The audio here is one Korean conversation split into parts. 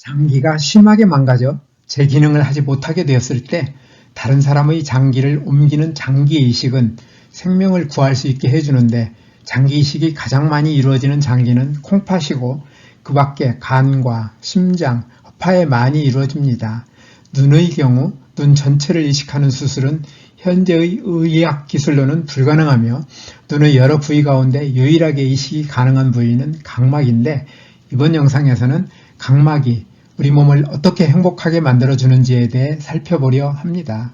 장기가 심하게 망가져 제 기능을 하지 못하게 되었을 때 다른 사람의 장기를 옮기는 장기이식은 생명을 구할 수 있게 해주는데 장기이식이 가장 많이 이루어지는 장기는 콩팥이고 그 밖에 간과 심장, 허파에 많이 이루어집니다. 눈의 경우 눈 전체를 이식하는 수술은 현재의 의학 기술로는 불가능하며 눈의 여러 부위 가운데 유일하게 이식이 가능한 부위는 각막인데 이번 영상에서는 각막이 우리 몸을 어떻게 행복하게 만들어주는지에 대해 살펴보려 합니다.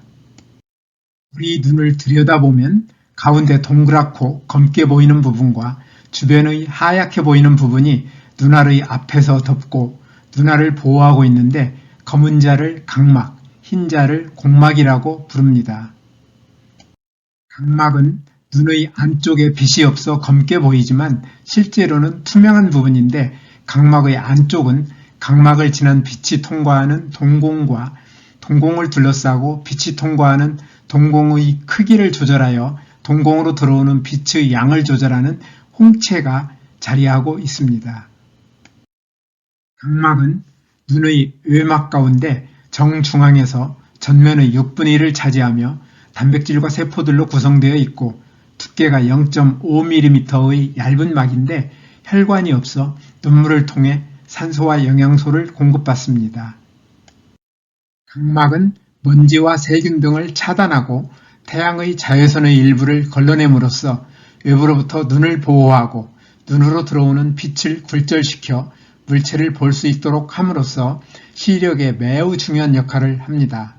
우리 눈을 들여다보면 가운데 동그랗고 검게 보이는 부분과 주변의 하얗게 보이는 부분이 눈알의 앞에서 덮고 눈알을 보호하고 있는데 검은 자를 각막, 흰 자를 공막이라고 부릅니다. 각막은 눈의 안쪽에 빛이 없어 검게 보이지만 실제로는 투명한 부분인데 각막의 안쪽은 각막을 지난 빛이 통과하는 동공과 동공을 둘러싸고 빛이 통과하는 동공의 크기를 조절하여 동공으로 들어오는 빛의 양을 조절하는 홍채가 자리하고 있습니다. 각막은 눈의 외막 가운데 정중앙에서 전면의 6분의 1을 차지하며 단백질과 세포들로 구성되어 있고 두께가 0.5mm의 얇은 막인데 혈관이 없어 눈물을 통해 산소와 영양소를 공급받습니다. 각막은 먼지와 세균 등을 차단하고 태양의 자외선의 일부를 걸러냄으로써 외부로부터 눈을 보호하고 눈으로 들어오는 빛을 굴절시켜 물체를 볼 수 있도록 함으로써 시력에 매우 중요한 역할을 합니다.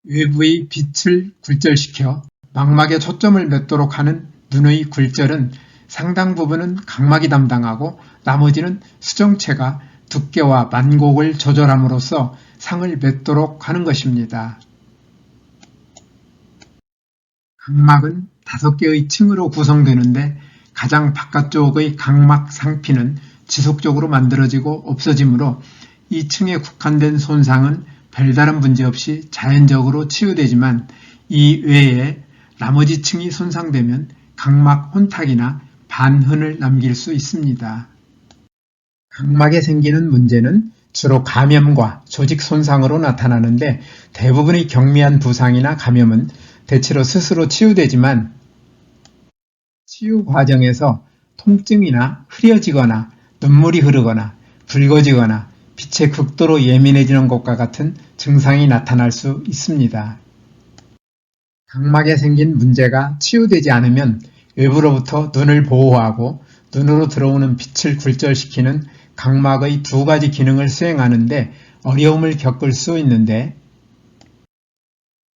외부의 빛을 굴절시켜 망막에 초점을 맺도록 하는 눈의 굴절은 상당 부분은 각막이 담당하고 나머지는 수정체가 두께와 만곡을 조절함으로써 상을 맺도록 하는 것입니다. 각막은 5개의 층으로 구성되는데 가장 바깥쪽의 각막 상피는 지속적으로 만들어지고 없어지므로 이 층에 국한된 손상은 별다른 문제 없이 자연적으로 치유되지만 이 외에 나머지 층이 손상되면 각막 혼탁이나 반흔을 남길 수 있습니다. 각막에 생기는 문제는 주로 감염과 조직 손상으로 나타나는데 대부분의 경미한 부상이나 감염은 대체로 스스로 치유되지만 치유 과정에서 통증이나 흐려지거나 눈물이 흐르거나 붉어지거나 빛에 극도로 예민해지는 것과 같은 증상이 나타날 수 있습니다. 각막에 생긴 문제가 치유되지 않으면 외부로부터 눈을 보호하고 눈으로 들어오는 빛을 굴절시키는 각막의 2가지 기능을 수행하는데 어려움을 겪을 수 있는데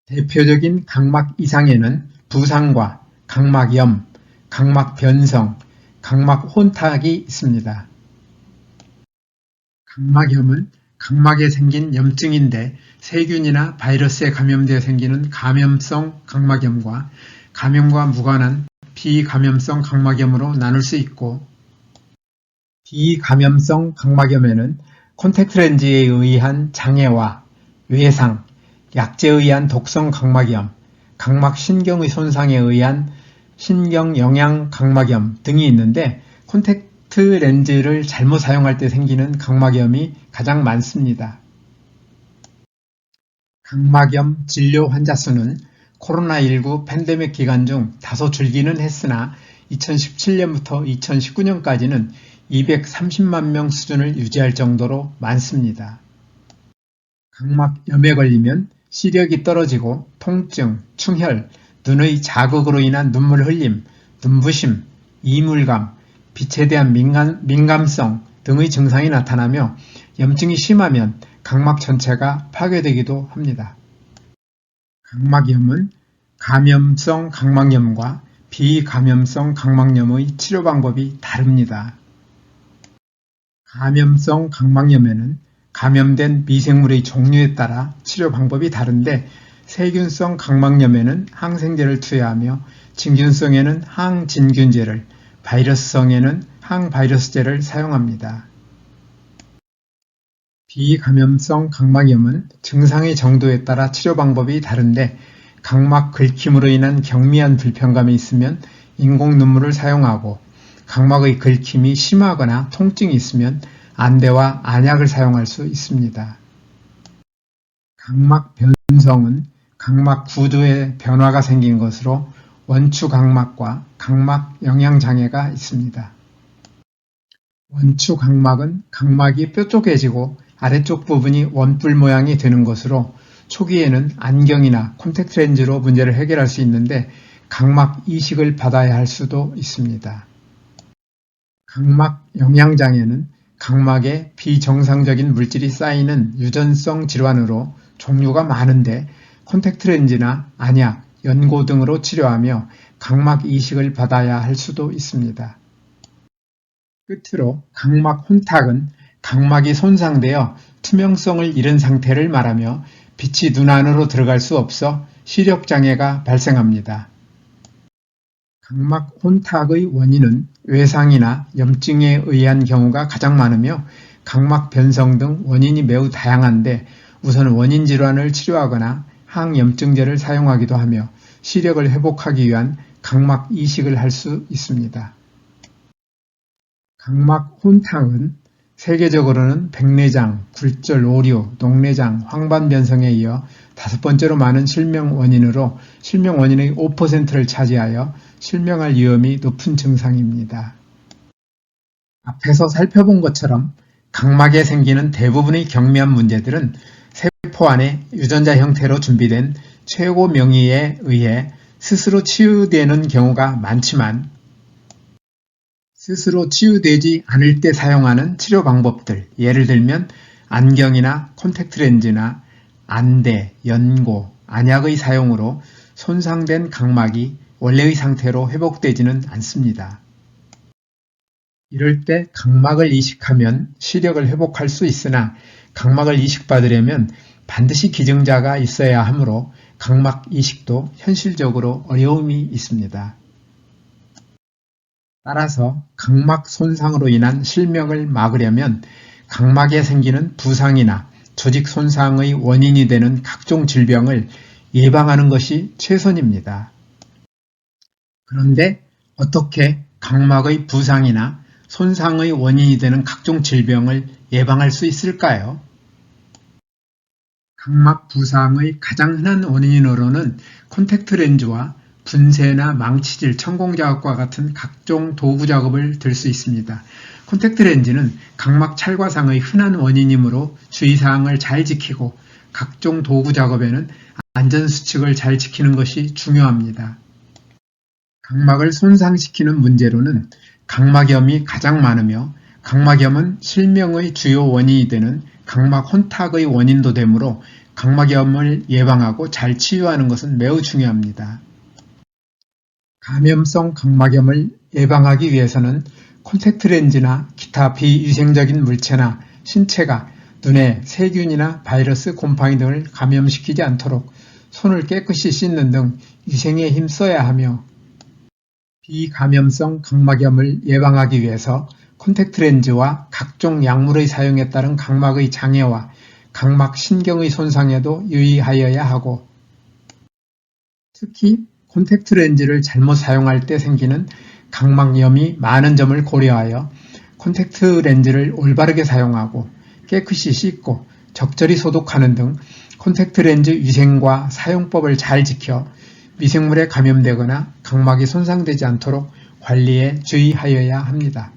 대표적인 각막 이상에는 부상과 각막염, 각막변성, 각막혼탁이 있습니다. 각막염은 각막에 생긴 염증인데 세균이나 바이러스에 감염되어 생기는 감염성 각막염과 감염과 무관한 비감염성 각막염으로 나눌 수 있고 비감염성 각막염에는 콘택트 렌즈에 의한 장애와 외상, 약제에 의한 독성 각막염, 각막 신경의 손상에 의한 신경영양 각막염 등이 있는데 콘택트 렌즈를 잘못 사용할 때 생기는 각막염이 가장 많습니다. 각막염 진료 환자 수는 코로나19 팬데믹 기간 중 다소 줄기는 했으나 2017년부터 2019년까지는 230만 명 수준을 유지할 정도로 많습니다. 각막염에 걸리면 시력이 떨어지고 통증, 충혈, 눈의 자극으로 인한 눈물 흘림, 눈부심, 이물감, 빛에 대한 민감성 등의 증상이 나타나며 염증이 심하면 각막 전체가 파괴되기도 합니다. 각막염은 감염성 각막염과 비감염성 각막염의 치료 방법이 다릅니다. 감염성 각막염에는 감염된 미생물의 종류에 따라 치료 방법이 다른데 세균성 각막염에는 항생제를 투여하며 진균성에는 항진균제를, 바이러스성에는 항바이러스제를 사용합니다. 비감염성 각막염은 증상의 정도에 따라 치료 방법이 다른데 각막 긁힘으로 인한 경미한 불편감이 있으면 인공 눈물을 사용하고 각막의 긁힘이 심하거나 통증이 있으면 안대와 안약을 사용할 수 있습니다. 각막 변성은 각막 구조에 변화가 생긴 것으로 원추각막과 각막 영양장애가 있습니다. 원추각막은 각막이 뾰족해지고 아래쪽 부분이 원뿔 모양이 되는 것으로 초기에는 안경이나 콘택트 렌즈로 문제를 해결할 수 있는데 각막 이식을 받아야 할 수도 있습니다. 각막 영양장애는 각막에 비정상적인 물질이 쌓이는 유전성 질환으로 종류가 많은데 콘택트 렌즈나 안약, 연고 등으로 치료하며 각막 이식을 받아야 할 수도 있습니다. 끝으로 각막 혼탁은 각막이 손상되어 투명성을 잃은 상태를 말하며 빛이 눈 안으로 들어갈 수 없어 시력장애가 발생합니다. 각막 혼탁의 원인은 외상이나 염증에 의한 경우가 가장 많으며 각막 변성 등 원인이 매우 다양한데 우선 원인 질환을 치료하거나 항염증제를 사용하기도 하며 시력을 회복하기 위한 각막 이식을 할 수 있습니다. 각막 혼탁은 세계적으로는 백내장, 굴절 오류, 녹내장, 황반변성에 이어 5번째로 많은 실명 원인으로 실명 원인의 5%를 차지하여 실명할 위험이 높은 증상입니다. 앞에서 살펴본 것처럼 각막에 생기는 대부분의 경미한 문제들은 세포 안에 유전자 형태로 준비된 최고 명의에 의해 스스로 치유되는 경우가 많지만 스스로 치유되지 않을 때 사용하는 치료 방법들, 예를 들면 안경이나 콘택트 렌즈나 안대, 연고, 안약의 사용으로 손상된 각막이 원래의 상태로 회복되지는 않습니다. 이럴 때 각막을 이식하면 시력을 회복할 수 있으나 각막을 이식받으려면 반드시 기증자가 있어야 하므로 각막 이식도 현실적으로 어려움이 있습니다. 따라서 각막 손상으로 인한 실명을 막으려면 각막에 생기는 부상이나 조직 손상의 원인이 되는 각종 질병을 예방하는 것이 최선입니다. 그런데 어떻게 각막의 부상이나 손상의 원인이 되는 각종 질병을 예방할 수 있을까요? 각막 부상의 가장 흔한 원인으로는 콘택트 렌즈와 분쇄나 망치질, 천공작업과 같은 각종 도구 작업을 들 수 있습니다. 콘택트 렌즈는 각막 찰과상의 흔한 원인이므로 주의사항을 잘 지키고 각종 도구 작업에는 안전수칙을 잘 지키는 것이 중요합니다. 각막을 손상시키는 문제로는 각막염이 가장 많으며 각막염은 실명의 주요 원인이 되는 각막 혼탁의 원인도 되므로 각막염을 예방하고 잘 치유하는 것은 매우 중요합니다. 감염성 각막염을 예방하기 위해서는 콘택트 렌즈나 기타 비위생적인 물체나 신체가 눈에 세균이나 바이러스, 곰팡이 등을 감염시키지 않도록 손을 깨끗이 씻는 등 위생에 힘써야 하며 비감염성 각막염을 예방하기 위해서 콘택트 렌즈와 각종 약물의 사용에 따른 각막의 장애와 각막 신경의 손상에도 유의하여야 하고 특히 콘택트 렌즈를 잘못 사용할 때 생기는 각막염이 많은 점을 고려하여 콘택트 렌즈를 올바르게 사용하고 깨끗이 씻고 적절히 소독하는 등 콘택트 렌즈 위생과 사용법을 잘 지켜 미생물에 감염되거나 각막이 손상되지 않도록 관리에 주의하여야 합니다.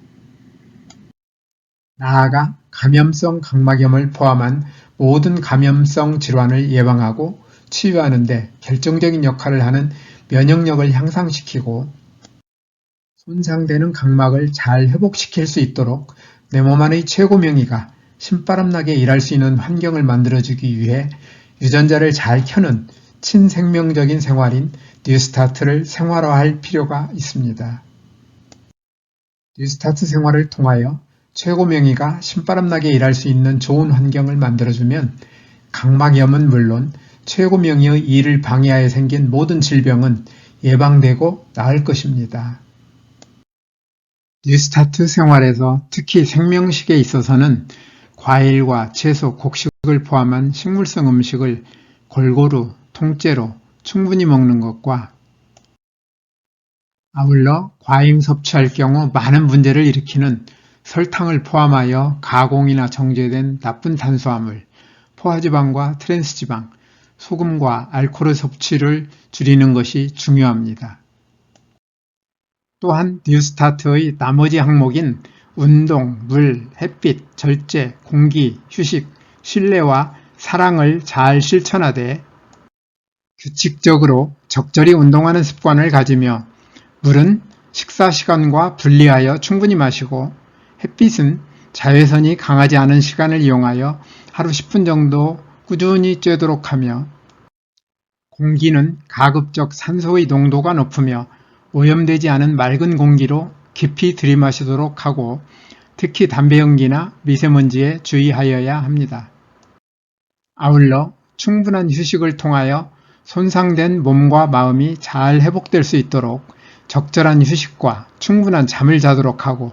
나아가 감염성 각막염을 포함한 모든 감염성 질환을 예방하고 치유하는 데 결정적인 역할을 하는 면역력을 향상시키고 손상되는 각막을 잘 회복시킬 수 있도록 내 몸 안의 최고 명의가 신바람나게 일할 수 있는 환경을 만들어주기 위해 유전자를 잘 켜는 친생명적인 생활인 뉴스타트를 생활화할 필요가 있습니다. 뉴스타트 생활을 통하여 최고 명의가 신바람나게 일할 수 있는 좋은 환경을 만들어주면 각막염은 물론 최고 명의의 일을 방해하여 생긴 모든 질병은 예방되고 나을 것입니다. 뉴스타트 생활에서 특히 생명식에 있어서는 과일과 채소, 곡식을 포함한 식물성 음식을 골고루, 통째로 충분히 먹는 것과 아울러 과잉 섭취할 경우 많은 문제를 일으키는 설탕을 포함하여 가공이나 정제된 나쁜 탄수화물, 포화지방과 트랜스지방, 소금과 알코올 섭취를 줄이는 것이 중요합니다. 또한 뉴스타트의 나머지 항목인 운동, 물, 햇빛, 절제, 공기, 휴식, 신뢰와 사랑을 잘 실천하되 규칙적으로 적절히 운동하는 습관을 가지며 물은 식사 시간과 분리하여 충분히 마시고 햇빛은 자외선이 강하지 않은 시간을 이용하여 하루 10분 정도 꾸준히 쬐도록 하며 공기는 가급적 산소의 농도가 높으며 오염되지 않은 맑은 공기로 깊이 들이마시도록 하고 특히 담배 연기나 미세먼지에 주의하여야 합니다. 아울러 충분한 휴식을 통하여 손상된 몸과 마음이 잘 회복될 수 있도록 적절한 휴식과 충분한 잠을 자도록 하고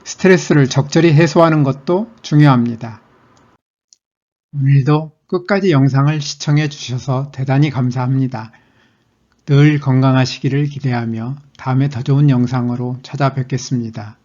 스트레스를 적절히 해소하는 것도 중요합니다. 오늘도 끝까지 영상을 시청해 주셔서 대단히 감사합니다. 늘 건강하시기를 기대하며 다음에 더 좋은 영상으로 찾아뵙겠습니다.